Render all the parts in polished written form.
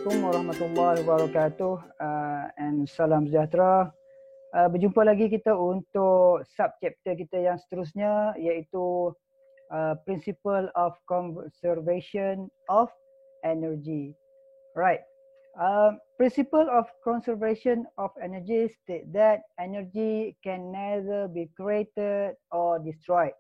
Assalamualaikum warahmatullahi wabarakatuh and salam sejahtera. Berjumpa lagi kita untuk subchapter kita yang seterusnya, iaitu Principle of Conservation of Energy. Right. Principle of conservation of energy state that energy can neither be created or destroyed,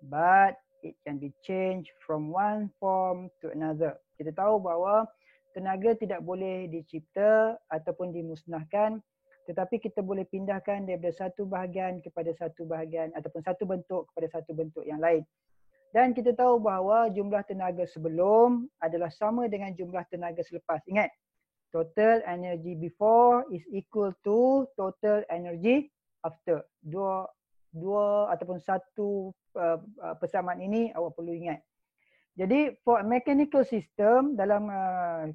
but it can be changed from one form to another. Kita tahu bahawa tenaga tidak boleh dicipta ataupun dimusnahkan, tetapi kita boleh pindahkan daripada satu bahagian kepada satu bahagian ataupun satu bentuk kepada satu bentuk yang lain. Dan kita tahu bahawa jumlah tenaga sebelum adalah sama dengan jumlah tenaga selepas. Ingat, total energy before is equal to total energy after. Dua ataupun satu persamaan ini awak perlu ingat. Jadi for a mechanical system, dalam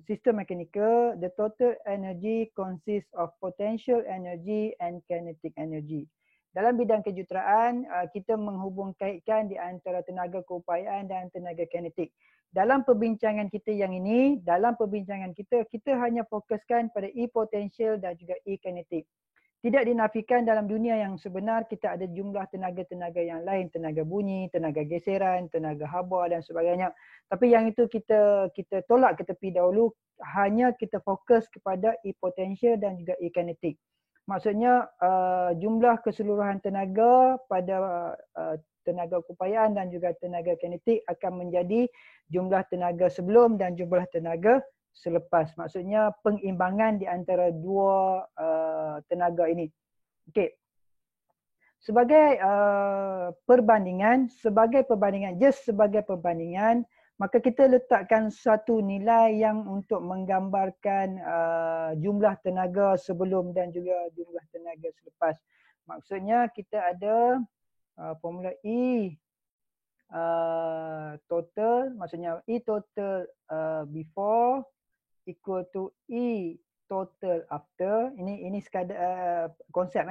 sistem mekanikal, the total energy consists of potential energy and kinetic energy. Dalam bidang kejuruteraan, kita menghubungkaitkan di antara tenaga keupayaan dan tenaga kinetik. Dalam perbincangan kita yang ini, kita hanya fokuskan pada E potential dan juga E kinetik. Tidak dinafikan dalam dunia yang sebenar kita ada jumlah tenaga-tenaga yang lain, tenaga bunyi, tenaga geseran, tenaga haba dan sebagainya. Tapi yang itu kita tolak ke tepi dahulu, hanya kita fokus kepada E potential dan juga E kinetik. Maksudnya jumlah keseluruhan tenaga pada tenaga keupayaan dan juga tenaga kinetik akan menjadi jumlah tenaga sebelum dan jumlah tenaga selepas. Maksudnya pengimbangan di antara dua tenaga ini. Okey. Sebagai perbandingan, maka kita letakkan satu nilai yang untuk menggambarkan jumlah tenaga sebelum dan juga jumlah tenaga selepas. Maksudnya kita ada formula E total, maksudnya E total before equal to E total after. Ini sekadar konsep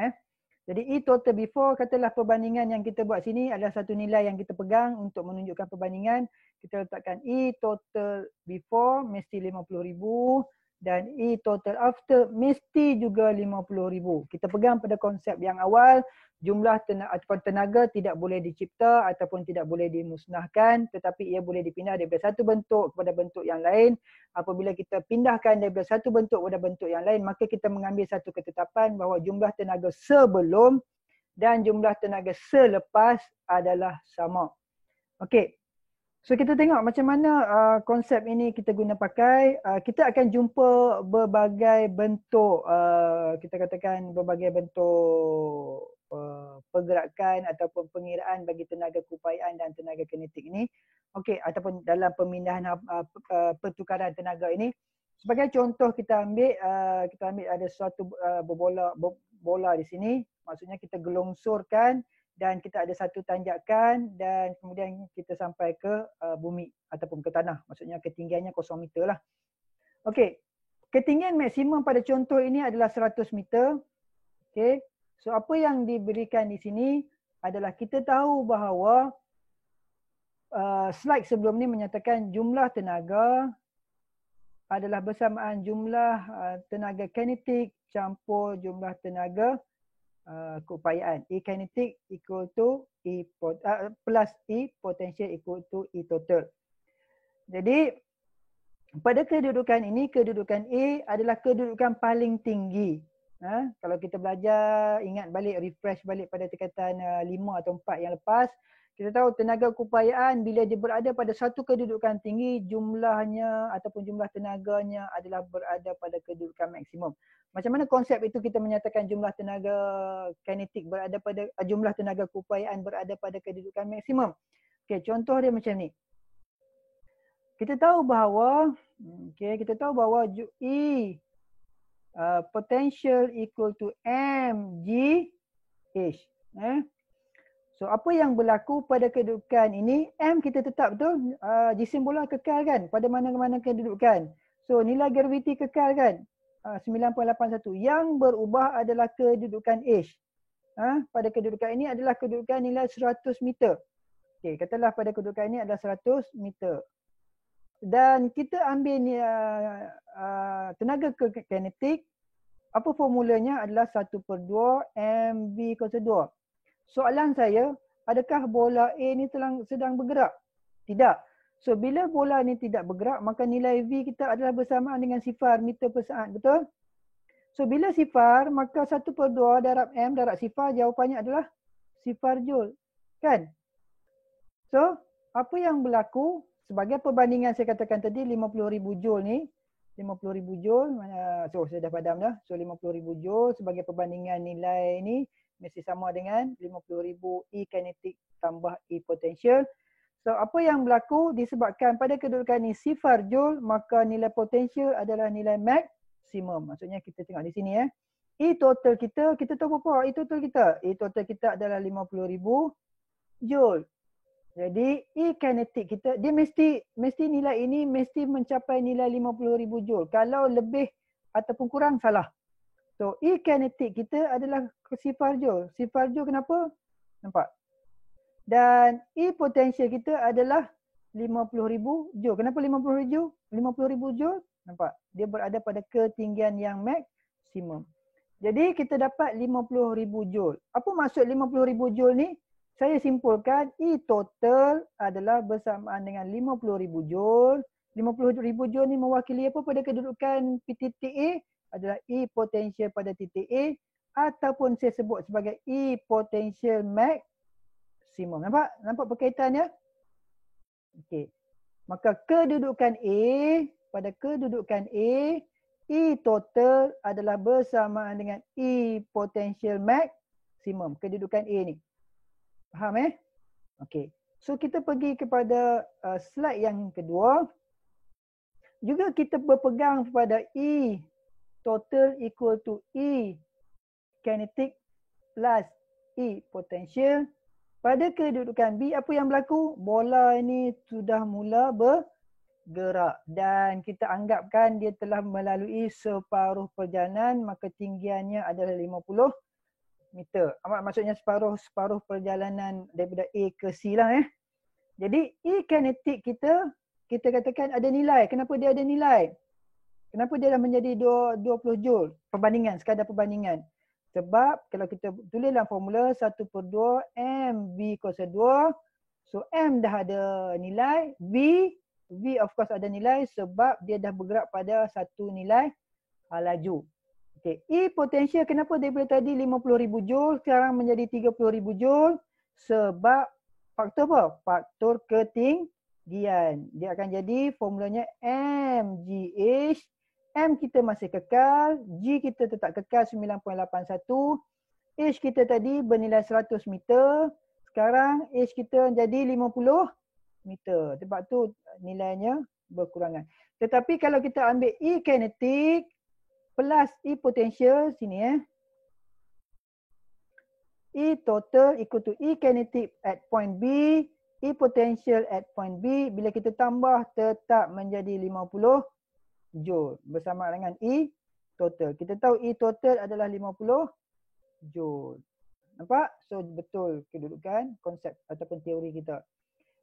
Jadi E total before, katalah perbandingan yang kita buat sini adalah satu nilai yang kita pegang untuk menunjukkan perbandingan. Kita letakkan E total before mesti 50,000 dan E total after mesti juga 50,000. Kita pegang pada konsep yang awal, jumlah tenaga tidak boleh dicipta ataupun tidak boleh dimusnahkan, tetapi ia boleh dipindah daripada satu bentuk kepada bentuk yang lain. Apabila kita pindahkan daripada satu bentuk kepada bentuk yang lain, maka kita mengambil satu ketetapan bahawa jumlah tenaga sebelum dan jumlah tenaga selepas adalah sama. Okey. So kita tengok macam mana konsep ini kita guna pakai. Kita akan jumpa berbagai bentuk, kita katakan berbagai bentuk pergerakan ataupun pengiraan bagi tenaga keupayaan dan tenaga kinetik ini. Okey, ataupun dalam pemindahan pertukaran tenaga ini. Sebagai contoh kita ambil ada suatu bola di sini. Maksudnya kita gelongsorkan dan kita ada satu tanjakan dan kemudian kita sampai ke bumi ataupun ke tanah. Maksudnya ketinggiannya 0 meter lah. Okey, ketinggian maksimum pada contoh ini adalah 100 meter. Okey, so apa yang diberikan di sini adalah kita tahu bahawa slide sebelum ni menyatakan jumlah tenaga adalah bersamaan jumlah tenaga kinetik campur jumlah tenaga keupayaan. E kinetic equal to E plus E potential equal to E total. Jadi pada kedudukan ini, kedudukan A adalah kedudukan paling tinggi. Kalau kita belajar, ingat balik, refresh balik pada tingkatan 5 atau 4 yang lepas, kita tahu tenaga keupayaan bila dia berada pada satu kedudukan tinggi, jumlahnya ataupun jumlah tenaganya adalah berada pada kedudukan maksimum. Macam mana konsep itu kita menyatakan jumlah tenaga kinetik berada pada jumlah tenaga keupayaan berada pada kedudukan maksimum? Okey, contoh dia macam ni. Kita tahu bahawa E potential equal to mgh. So apa yang berlaku pada kedudukan ini, M kita tetap betul, jisim bola kekal kan pada mana-mana kedudukan. So nilai graviti kekal kan, 9.81. Yang berubah adalah kedudukan H. Pada kedudukan ini adalah kedudukan nilai 100 meter. Okey, katalah pada kedudukan ini adalah 100 meter. Dan kita ambil ni, tenaga kinetik, apa formulanya adalah 1/2 mv kuasa 2. Soalan saya, adakah bola A ni sedang bergerak? Tidak. So bila bola ni tidak bergerak, maka nilai V kita adalah bersamaan dengan sifar meter per saat, betul? So bila sifar, maka 1/2 darab M darab sifar, jawapannya adalah sifar joule. Kan? So, apa yang berlaku sebagai perbandingan saya katakan tadi 50,000 joule ni, 50,000 joule, so saya dah padam dah. So 50,000 joule sebagai perbandingan nilai ni mesti sama dengan 50,000 E kinetic tambah E potential. So apa yang berlaku disebabkan pada kedudukan ni sifar joule, maka nilai potential adalah nilai maksimum. Maksudnya kita tengok di sini E total kita tahu berapa E total kita? E total kita adalah 50,000 joule. Jadi E kinetic kita, dia mesti nilai ini mesti mencapai nilai 50,000 joule. Kalau lebih ataupun kurang salah. So E kinetic kita adalah sifar joule. Sifar joule kenapa? Nampak? Dan E potential kita adalah 50,000 joule. Kenapa 50,000 joule? Nampak? Dia berada pada ketinggian yang maksimum. Jadi kita dapat 50,000 joule. Apa maksud 50,000 joule ni? Saya simpulkan E total adalah bersamaan dengan 50,000 joule. 50,000 joule ni mewakili apa pada kedudukan titik A? Adalah E potential pada titik A ataupun saya sebut sebagai E potential maksimum. Nampak perkaitannya? Okey. Maka kedudukan A, pada kedudukan A, E total adalah bersamaan dengan E potential maksimum. Kedudukan A ni. Faham Okey. So kita pergi kepada slide yang kedua. Juga kita berpegang kepada E total equal to E kinetic plus E potential. Pada kedudukan B, apa yang berlaku? Bola ini sudah mula bergerak dan kita anggapkan dia telah melalui separuh perjalanan, maka tinggiannya adalah 50 meter. Maksudnya separuh perjalanan daripada A ke C lah Jadi E kinetic kita katakan ada nilai. Kenapa dia ada nilai? Kenapa dia dah menjadi 20 joule? Sekadar perbandingan. Sebab kalau kita tulis dalam formula 1/2 mv kuasa 2. So M dah ada nilai. V of course ada nilai sebab dia dah bergerak pada satu nilai laju. Okay. E potential kenapa daripada tadi 50,000 joule sekarang menjadi 30,000 joule? Sebab faktor apa? Faktor ketinggian. Dia akan jadi formulanya mgh. M kita masih kekal, G kita tetap kekal 9.81. H kita tadi bernilai 100 meter. Sekarang H kita jadi 50 meter. Sebab tu nilainya berkurangan. Tetapi kalau kita ambil E kinetic plus E potential sini E total equal to E kinetic at point B, E potential at point B. Bila kita tambah tetap menjadi 50 joule bersama dengan E total. Kita tahu E total adalah 50 joule. Nampak? So betul kedudukan konsep ataupun teori kita.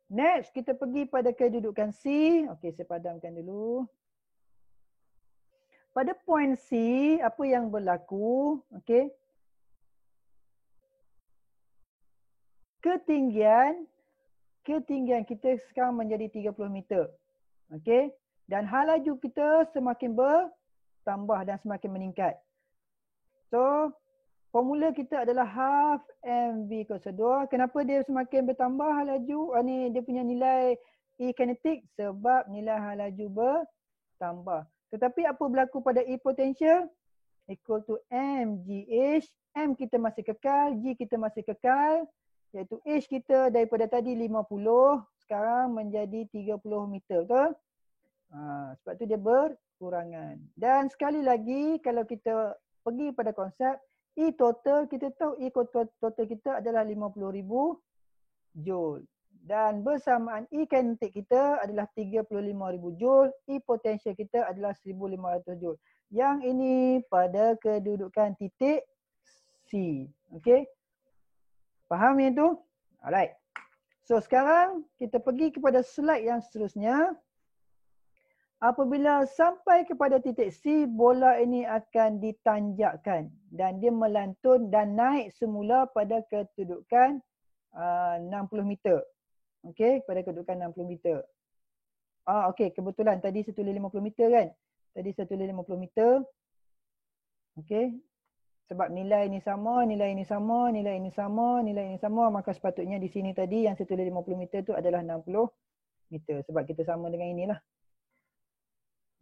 Next kita pergi pada kedudukan C. Okey, saya padamkan dulu. Pada point C, apa yang berlaku? Okey. Ketinggian kita sekarang menjadi 30 meter. Okey. Dan hal laju kita semakin bertambah dan semakin meningkat. So, formula kita adalah half mv kuasa 2. Kenapa dia semakin bertambah hal laju? Ni dia punya nilai E kinetic sebab nilai hal laju bertambah. Tetapi apa berlaku pada E potential? Equal to mgh. M kita masih kekal, G kita masih kekal. Iaitu H kita daripada tadi 50, sekarang menjadi 30 meter. Betul? Sebab tu dia berkurangan. Dan sekali lagi kalau kita pergi pada konsep E total, kita tahu E total kita adalah 50,000 joule. Dan bersamaan E kinetic kita adalah 35,000 joule. E potential kita adalah 1,500 joule. Yang ini pada kedudukan titik C. Okey? Faham yang tu? Alright. So sekarang kita pergi kepada slide yang seterusnya. Apabila sampai kepada titik C, bola ini akan ditanjakkan dan dia melantun dan naik semula pada kedudukan 60 meter. Okey, pada kedudukan 60 meter. Okey, kebetulan tadi saya tulis 50 meter kan? Tadi saya tulis 50 meter. Okey. Sebab nilai ini sama, nilai ini sama, nilai ini sama, nilai ini sama, maka sepatutnya di sini tadi yang saya tulis 50 meter tu adalah 60 meter sebab kita sama dengan inilah.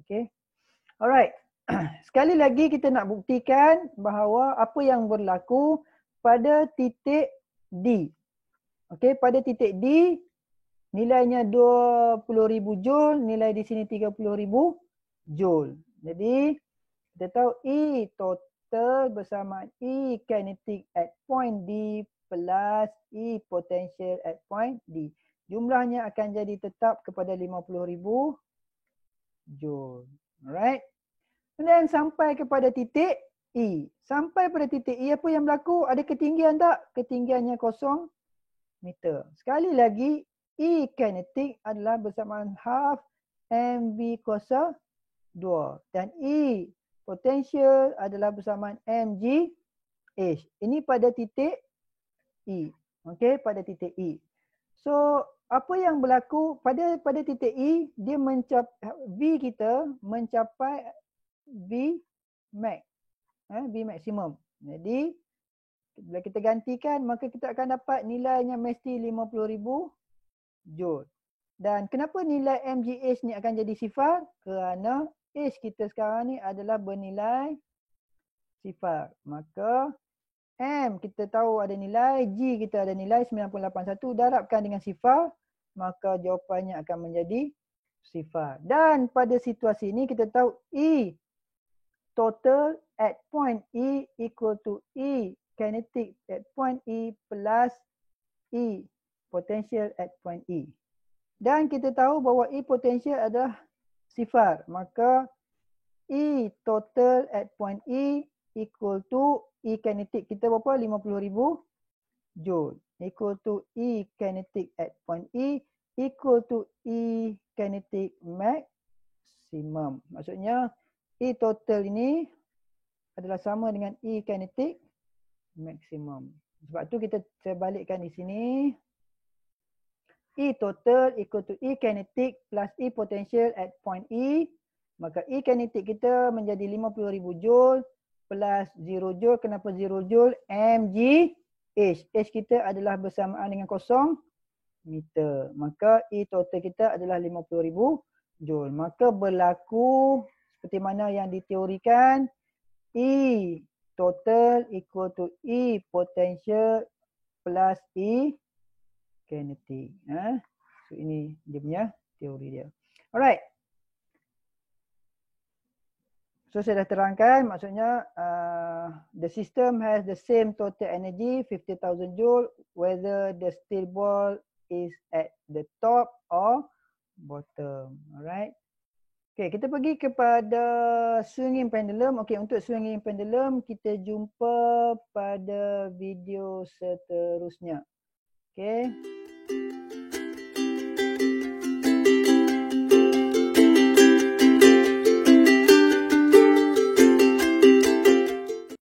Okey. Alright. Sekali lagi kita nak buktikan bahawa apa yang berlaku pada titik D. Okey, pada titik D nilainya 20,000 joule, nilai di sini 30,000 joule. Jadi kita tahu E total bersamaan E kinetic at point D plus E potential at point D. Jumlahnya akan jadi tetap kepada 50,000 joule. Alright. Dan sampai kepada titik E. Sampai pada titik E apa yang berlaku? Ada ketinggian tak? Ketinggiannya 0 meter. Sekali lagi E kinetic adalah bersamaan half mv kuasa 2 dan E potential adalah bersamaan mg h. Ini pada titik E. Okey, pada titik E. So, apa yang berlaku pada titik E, dia V kita mencapai V max. V maximum. Jadi, bila kita gantikan, maka kita akan dapat nilainya mesti 50,000 joule. Dan kenapa nilai mgh ni akan jadi sifar? Kerana H kita sekarang ni adalah bernilai sifar. Maka M kita tahu ada nilai, G kita ada nilai 981, darabkan dengan sifar, maka jawapannya akan menjadi sifar. Dan pada situasi ini kita tahu E total at point E equal to E kinetic at point E plus E potential at point E. Dan kita tahu bahawa E potential adalah sifar. Maka E total at point E equal to E kinetic kita berapa? 50,000 joule. Equal to E kinetic at point E equal to E kinetic maximum. Maksudnya E total ini adalah sama dengan E kinetic maximum. Sebab tu saya balikkan di sini. E total equal to E kinetic plus E potential at point E. Maka E kinetic kita menjadi 50,000 joule plus 0 joule. Kenapa 0 joule? mg h. H kita adalah bersamaan dengan 0 meter. Maka E total kita adalah 50,000 joule. Maka berlaku seperti mana yang diteorikan, E total equal to E potential plus E kinetic. So ini dia punya teori dia. Alright. So saya dah terangkan, maksudnya the system has the same total energy 50,000 joule whether the steel ball is at the top or bottom. Alright. Okay, kita pergi kepada swinging pendulum. Okay, untuk swinging pendulum kita jumpa pada video seterusnya. Okay.